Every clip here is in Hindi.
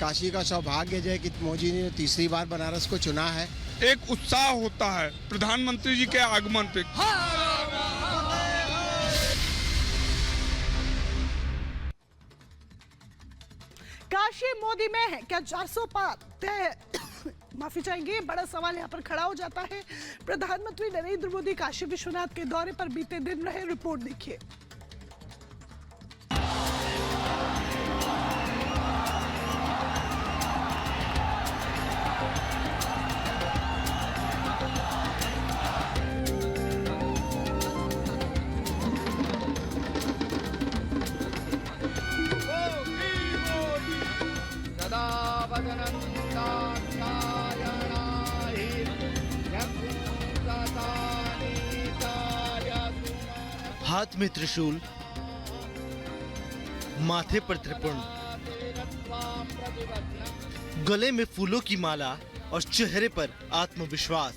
काशी का सौभाग्य है कि मोदी ने तीसरी बार बनारस को चुना है। एक उत्साह होता है प्रधानमंत्री जी के आगमन पे। काशी मोदी में है क्या 400 पार तय? माफी चाहेंगे, बड़ा सवाल यहाँ पर खड़ा हो जाता है। प्रधानमंत्री नरेंद्र मोदी काशी विश्वनाथ के दौरे पर बीते दिन रहे, रिपोर्ट देखिए। हाथ में त्रिशूल, माथे पर त्रिपुंड, गले में फूलों की माला और चेहरे पर आत्मविश्वास।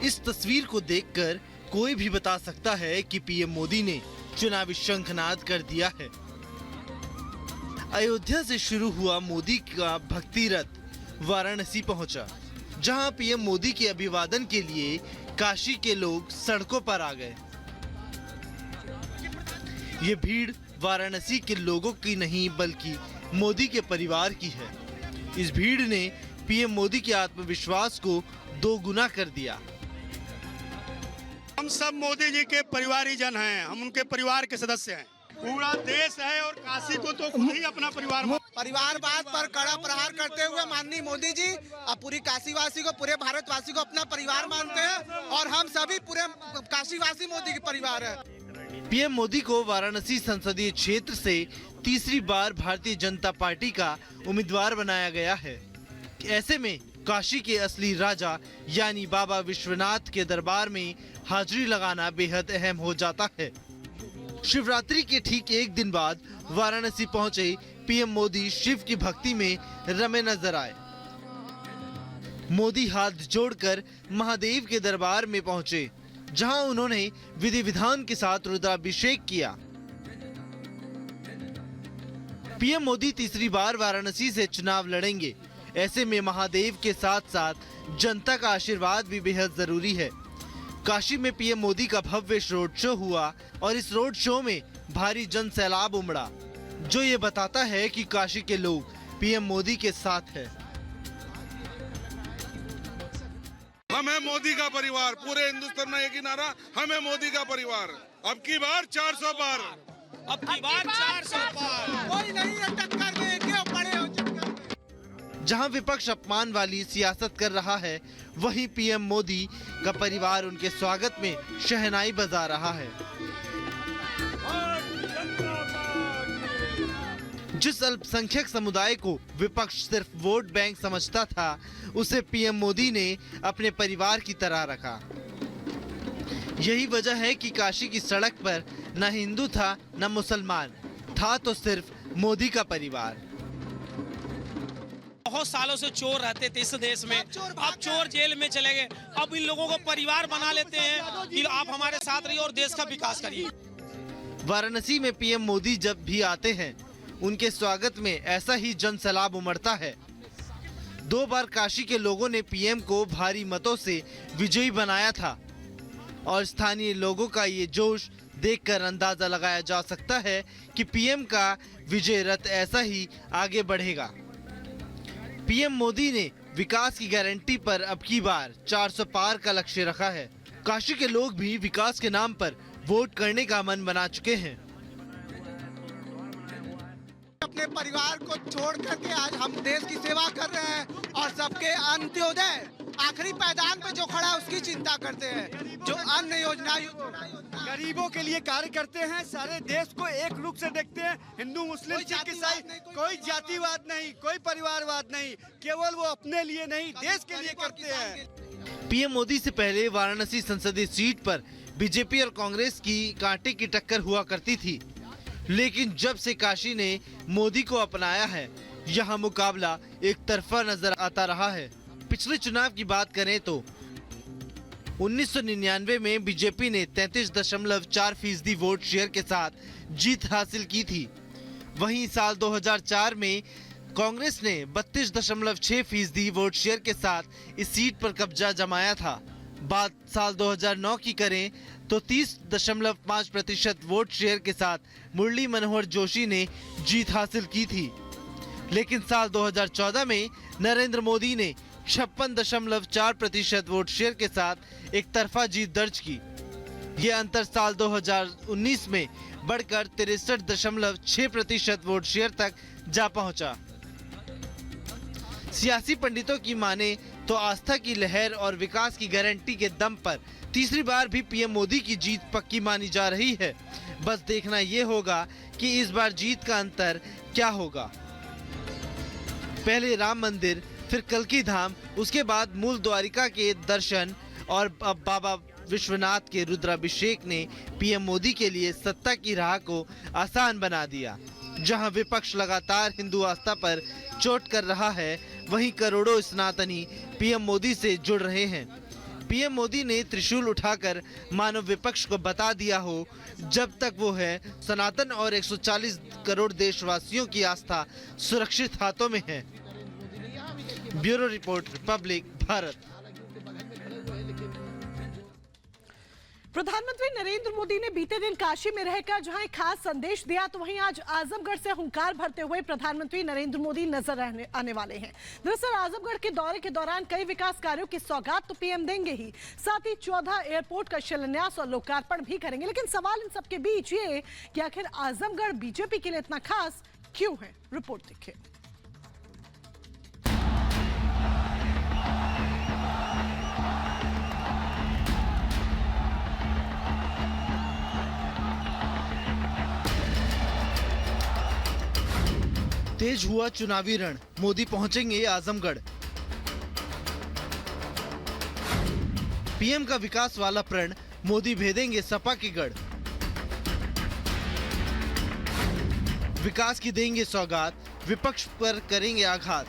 इस तस्वीर को देखकर कोई भी बता सकता है कि पीएम मोदी ने चुनावी शंखनाद कर दिया है। अयोध्या से शुरू हुआ मोदी का भक्ति रथ वाराणसी पहुंचा, जहां पीएम मोदी के अभिवादन के लिए काशी के लोग सड़कों पर आ गए। ये भीड़ वाराणसी के लोगों की नहीं बल्कि मोदी के परिवार की है। इस भीड़ ने पीएम मोदी के आत्मविश्वास को दोगुना कर दिया। हम सब मोदी जी के परिवारी जन हैं, हम उनके परिवार के सदस्य हैं। पूरा देश है और काशी को तो खुद ही अपना परिवारवाद पर कड़ा प्रहार करते हुए माननीय मोदी जी अब पूरी काशीवासी को, पूरे भारतवासी को अपना परिवार मानते हैं और हम सभी पूरे काशीवासी मोदी के परिवार है। पीएम मोदी को वाराणसी संसदीय क्षेत्र से तीसरी बार भारतीय जनता पार्टी का उम्मीदवार बनाया गया है। ऐसे में काशी के असली राजा यानी बाबा विश्वनाथ के दरबार में हाजिरी लगाना बेहद अहम हो जाता है। शिवरात्रि के ठीक एक दिन बाद वाराणसी पहुंचे पीएम मोदी शिव की भक्ति में रमे नजर आए। मोदी हाथ जोड़कर महादेव के दरबार में पहुंचे, जहां उन्होंने विधि विधान के साथ रुद्राभिषेक किया। पीएम मोदी तीसरी बार वाराणसी से चुनाव लड़ेंगे। ऐसे में महादेव के साथ साथ जनता का आशीर्वाद भी बेहद जरूरी है। काशी में पीएम मोदी का भव्य रोड शो हुआ और इस रोड शो में भारी जन सैलाब उमड़ा, जो ये बताता है कि काशी के लोग पीएम मोदी के साथ हैं। हम है मोदी का परिवार, पूरे हिंदुस्तान में एक ही नारा, हम है मोदी का परिवार। अब की बार 400 पार, अब की बार 400 पार, कोई नहीं है टक्कर में, क्यों पड़े हो चक्कर में। जहां विपक्ष अपमान वाली सियासत कर रहा है, वहीं पीएम मोदी का परिवार उनके स्वागत में शहनाई बजा रहा है। जिस अल्पसंख्यक समुदाय को विपक्ष सिर्फ वोट बैंक समझता था, उसे पीएम मोदी ने अपने परिवार की तरह रखा। यही वजह है कि काशी की सड़क पर न हिंदू था न मुसलमान, था तो सिर्फ मोदी का परिवार। बहुत सालों से चोर रहते थे इस देश में, अब चोर जेल में चले गए। अब इन लोगों को परिवार बना लेते हैं कि आप हमारे साथ रहिए और देश का विकास करिए। वाराणसी में पीएम मोदी जब भी आते हैं, उनके स्वागत में ऐसा ही जन सैलाब उमड़ता है। 2 बार काशी के लोगों ने पीएम को भारी मतों से विजयी बनाया था और स्थानीय लोगों का ये जोश देखकर अंदाजा लगाया जा सकता है कि पीएम का विजय रथ ऐसा ही आगे बढ़ेगा। पीएम मोदी ने विकास की गारंटी पर अब की बार 400 पार का लक्ष्य रखा है। काशी के लोग भी विकास के नाम पर वोट करने का मन बना चुके हैं। अपने परिवार को छोड़ करके आज हम देश की सेवा कर रहे हैं और सबके अंत्योदय आखिरी पैदान पे जो खड़ा है उसकी चिंता करते हैं। जो अन्न योजना गरीबों के लिए कार्य करते हैं, सारे देश को एक रूप से देखते हैं। हिंदू मुस्लिम सिख ईसाई, कोई जातिवाद नहीं, कोई परिवारवाद नहीं, केवल वो अपने लिए नहीं देश के लिए करते हैं। पीएम मोदी से पहले वाराणसी संसदीय सीट पर बीजेपी और कांग्रेस की कांटे की टक्कर हुआ करती थी, लेकिन जब से काशी ने मोदी को अपनाया है, यहाँ मुकाबला एक तरफा नजर आता रहा है। पिछले चुनाव की बात करें तो 1999 में बीजेपी ने 33.4% वोट शेयर के साथ जीत हासिल की थी। वहीं साल 2004 में कांग्रेस ने 32.6% वोट शेयर के साथ इस सीट पर कब्जा जमाया था। बात साल 2009 की करें तो 30.5% वोट शेयर के साथ मुरली मनोहर जोशी ने जीत हासिल की थी। लेकिन साल 2014 में नरेंद्र मोदी ने 56.4% वोट शेयर के साथ एक तरफा जीत दर्ज की। ये अंतर साल 2019 में बढ़कर 63.6% वोट शेयर तक जा पहुंचा। सियासी पंडितों की माने तो आस्था की लहर और विकास की गारंटी के दम पर तीसरी बार भी पीएम मोदी की जीत पक्की मानी जा रही है। बस देखना ये होगा कि इस बार जीत का अंतर क्या होगा। पहले राम मंदिर, फिर कल्की धाम, उसके बाद मूल द्वारिका के दर्शन और अब बाबा विश्वनाथ के रुद्राभिषेक ने पीएम मोदी के लिए सत्ता की राह को आसान बना दिया। जहां विपक्ष लगातार हिंदू आस्था पर चोट कर रहा है, वहीं करोड़ों सनातनी पीएम मोदी से जुड़ रहे हैं। पीएम मोदी ने त्रिशूल उठाकर मानव विपक्ष को बता दिया हो, जब तक वो है सनातन और 140 करोड़ देशवासियों की आस्था सुरक्षित हाथों में है। Bureau report, Republic Bharat. प्रधानमंत्री नरेंद्र मोदी ने बीते दिन काशी में रहकर जहां एक खास संदेश दिया, तो वहीं आज आजमगढ़ से हुंकार भरते हुए प्रधानमंत्री नरेंद्र मोदी नजर आने वाले हैं। दरअसल आजमगढ़ के दौरे के दौरान कई विकास कार्यों की सौगात तो पीएम देंगे ही, साथ ही 14 एयरपोर्ट का शिलान्यास और लोकार्पण भी करेंगे। लेकिन सवाल इन सबके बीच ये कि आखिर आजमगढ़ बीजेपी के लिए इतना खास क्यों है? रिपोर्ट देखिए। तेज हुआ चुनावी रण, मोदी पहुंचेंगे आजमगढ़। पीएम का विकास वाला प्रण, मोदी भेदेंगे सपा की गढ़। विकास की देंगे सौगात, विपक्ष पर करेंगे आघात।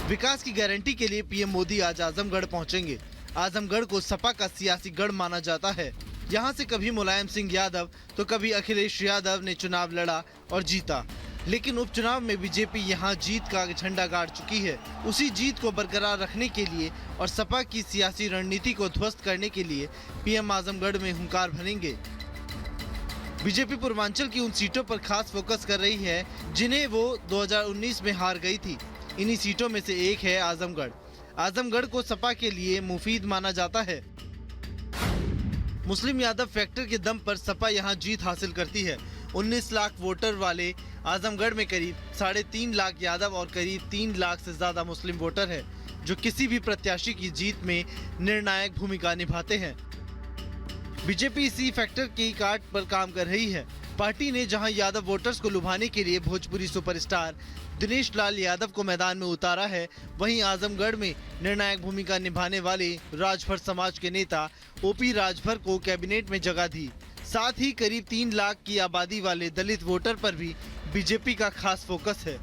विकास की गारंटी के लिए पीएम मोदी आज आजमगढ़ पहुंचेंगे। आजमगढ़ को सपा का सियासी गढ़ माना जाता है। यहाँ से कभी मुलायम सिंह यादव तो कभी अखिलेश यादव ने चुनाव लड़ा और जीता, लेकिन उपचुनाव में बीजेपी यहाँ जीत का झंडा गाड़ चुकी है। उसी जीत को बरकरार रखने के लिए और सपा की सियासी रणनीति को ध्वस्त करने के लिए पीएम आजमगढ़ में हुंकार भरेंगे। बीजेपी पूर्वांचल की उन सीटों पर खास फोकस कर रही है जिन्हें वो 2019 में हार गई थी। इन्हीं सीटों में से एक है आजमगढ़। आजमगढ़ को सपा के लिए मुफीद माना जाता है। मुस्लिम यादव फैक्टर के दम पर सपा यहां जीत हासिल करती है। 19 लाख वोटर वाले आजमगढ़ में करीब 3.5 लाख यादव और करीब 3 लाख से ज्यादा मुस्लिम वोटर हैं, जो किसी भी प्रत्याशी की जीत में निर्णायक भूमिका निभाते हैं। बीजेपी इसी फैक्टर की काट पर काम कर रही है। पार्टी ने जहां यादव वोटर्स को लुभाने के लिए भोजपुरी सुपरस्टार दिनेश लाल यादव को मैदान में उतारा है, वहीं आजमगढ़ में निर्णायक भूमिका निभाने वाले राजभर समाज के नेता ओपी राजभर को कैबिनेट में जगह दी। साथ ही करीब 3 लाख की आबादी वाले दलित वोटर पर भी बीजेपी का खास फोकस है।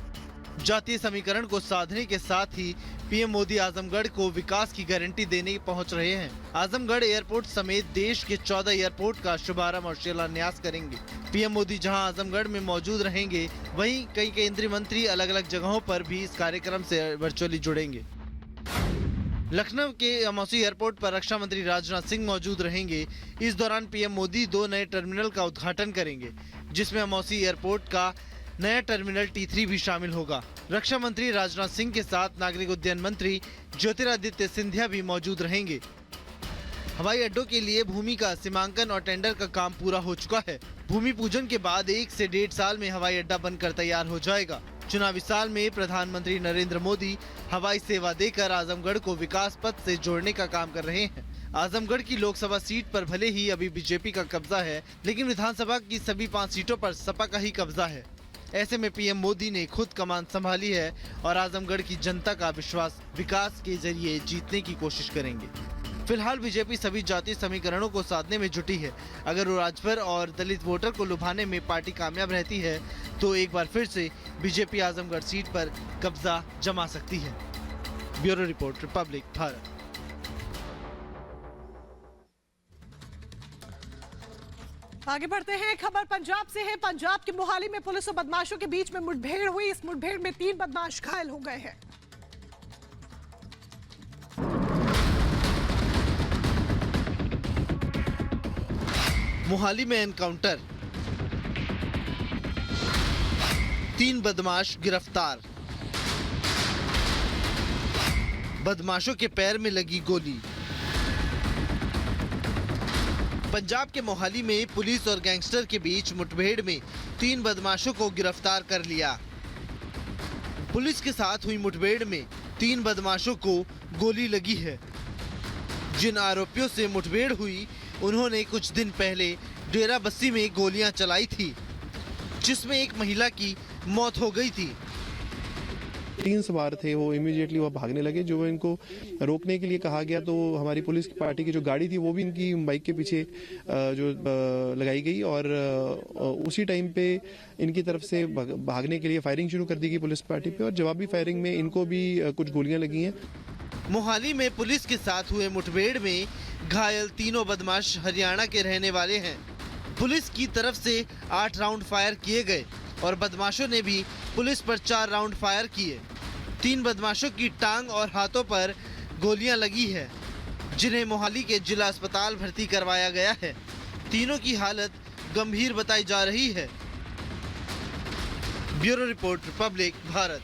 जातीय समीकरण को साधने के साथ ही पीएम मोदी आजमगढ़ को विकास की गारंटी देने पहुंच रहे हैं। आजमगढ़ एयरपोर्ट समेत देश के 14 एयरपोर्ट का शुभारंभ और शिलान्यास करेंगे। पीएम मोदी जहां आजमगढ़ में मौजूद रहेंगे, वहीं कई केंद्रीय मंत्री अलग अलग जगहों पर भी इस कार्यक्रम से वर्चुअली जुड़ेंगे। लखनऊ के अमौसी एयरपोर्ट पर रक्षा मंत्री राजनाथ सिंह मौजूद रहेंगे। इस दौरान पीएम मोदी 2 नए टर्मिनल का उद्घाटन करेंगे, जिसमें अमौसी एयरपोर्ट का नया टर्मिनल T3 भी शामिल होगा। रक्षा मंत्री राजनाथ सिंह के साथ नागरिक उड्डयन मंत्री ज्योतिरादित्य सिंधिया भी मौजूद रहेंगे। हवाई अड्डों के लिए भूमि का सीमांकन और टेंडर का काम पूरा हो चुका है। भूमि पूजन के बाद 1 से 1.5 साल में हवाई अड्डा बनकर तैयार हो जाएगा। चुनावी साल में प्रधानमंत्री नरेंद्र मोदी हवाई सेवा देकर आजमगढ़ को विकास पथ से जोड़ने का काम कर रहे हैं। आजमगढ़ की लोकसभा सीट पर भले ही अभी बीजेपी का कब्जा है, लेकिन विधानसभा की सभी 5 सीटों पर सपा का ही कब्जा है। ऐसे में पीएम मोदी ने खुद कमान संभाली है और आजमगढ़ की जनता का विश्वास विकास के जरिए जीतने की कोशिश करेंगे। फिलहाल बीजेपी सभी जातीय समीकरणों को साधने में जुटी है। अगर वो राजभर और दलित वोटर को लुभाने में पार्टी कामयाब रहती है, तो एक बार फिर से बीजेपी आजमगढ़ सीट पर कब्जा जमा सकती है। Bureau report, Republic Bharat. आगे बढ़ते हैं। खबर पंजाब से है। पंजाब के मोहाली में पुलिस और बदमाशों के बीच में मुठभेड़ हुई। इस मुठभेड़ में 3 बदमाश घायल हो गए हैं। मोहाली में एनकाउंटर, 3 बदमाश गिरफ्तार। बदमाशों के पैर में लगी गोली। पंजाब के मोहाली में पुलिस और गैंगस्टर के बीच मुठभेड़ में 3 बदमाशों को गिरफ्तार कर लिया। पुलिस के साथ हुई मुठभेड़ में 3 बदमाशों को गोली लगी है। जिन आरोपियों से मुठभेड़ हुई उन्होंने कुछ दिन पहले डेरा बस्सी में गोलियां चलाई थी, जिसमें एक महिला की मौत हो गई थी। 3 सवार थे, वो इमीडिएटली वो भागने लगे। जो इनको रोकने के लिए कहा गया तो हमारी पुलिस की पार्टी की जो गाड़ी थी वो भी इनकी बाइक के पीछे जो लगाई गई और उसी टाइम पे इनकी तरफ से भागने के लिए फायरिंग शुरू कर दी गई पुलिस पार्टी पे और जवाबी फायरिंग में इनको भी कुछ गोलियां लगी हैं। मोहाली में पुलिस के साथ हुए मुठभेड़ में घायल तीनों बदमाश हरियाणा के रहने वाले हैं। पुलिस की तरफ से 8 राउंड फायर किए गए और बदमाशों ने भी पुलिस पर 4 राउंड फायर किए। 3 बदमाशों की टांग और हाथों पर गोलियां लगी है, जिन्हें मोहाली के जिला अस्पताल भर्ती करवाया गया है। तीनों की हालत गंभीर बताई जा रही है। Bureau report, Republic Bharat.